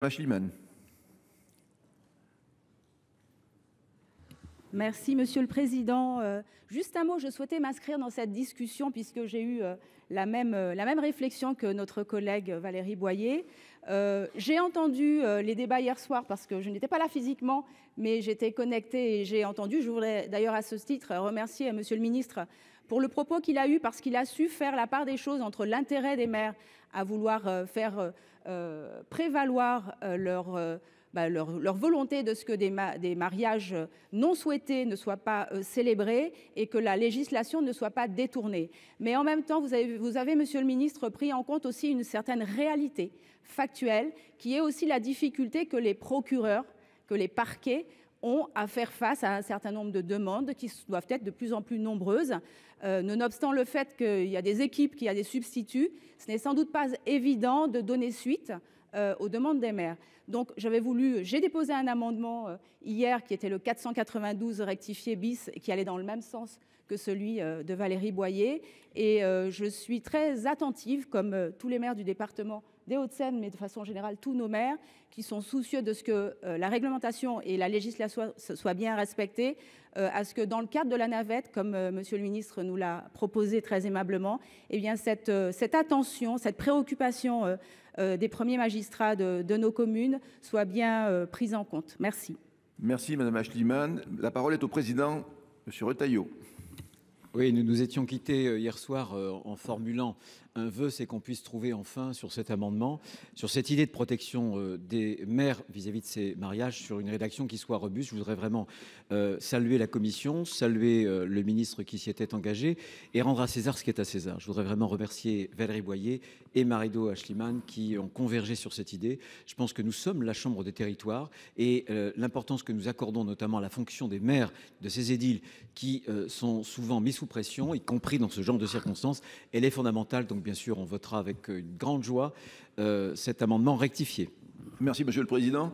Aeschlimann. Merci, Monsieur le Président. Juste un mot, je souhaitais m'inscrire dans cette discussion puisque j'ai eu la même réflexion que notre collègue Valérie Boyer. J'ai entendu les débats hier soir parce que je n'étais pas là physiquement, mais j'étais connectée et j'ai entendu. Je voudrais d'ailleurs à ce titre remercier Monsieur le Ministre pour le propos qu'il a eu parce qu'il a su faire la part des choses entre l'intérêt des maires à vouloir faire prévaloir leur volonté de ce que des mariages non souhaités ne soient pas célébrés et que la législation ne soit pas détournée. Mais en même temps, vous avez, Monsieur le Ministre, pris en compte aussi une certaine réalité factuelle qui est aussi la difficulté que les procureurs, que les parquets ont à faire face à un certain nombre de demandes qui doivent être de plus en plus nombreuses. Nonobstant le fait qu'il y a des équipes, qu'il y a des substituts, ce n'est sans doute pas évident de donner suite aux demandes des maires. Donc j'ai déposé un amendement hier qui était le 492 rectifié bis qui allait dans le même sens que celui de Valérie Boyer et je suis très attentive comme tous les maires du département des Hauts-de-Seine, mais de façon générale tous nos maires qui sont soucieux de ce que la réglementation et la législation soient bien respectées, à ce que dans le cadre de la navette, comme Monsieur le Ministre nous l'a proposé très aimablement, eh bien cette attention, cette préoccupation des premiers magistrats de nos communes soit bien prise en compte. Merci. Merci Madame Aeschlimann. La parole est au président, Monsieur Retailleau. Oui, nous nous étions quittés hier soir en formulant un vœu, c'est qu'on puisse trouver enfin sur cet amendement, sur cette idée de protection des maires vis-à-vis de ces mariages, sur une rédaction qui soit robuste. Je voudrais vraiment saluer la commission, saluer le ministre qui s'y était engagé et rendre à César ce qui est à César. Je voudrais vraiment remercier Valérie Boyer et Marie-Do Aeschlimann qui ont convergé sur cette idée. Je pense que nous sommes la chambre des territoires et l'importance que nous accordons notamment à la fonction des maires, de ces édiles qui sont souvent mis sous pression, y compris dans ce genre de circonstances, elle est fondamentale. Donc bien sûr, on votera avec une grande joie cet amendement rectifié. Merci Monsieur le Président.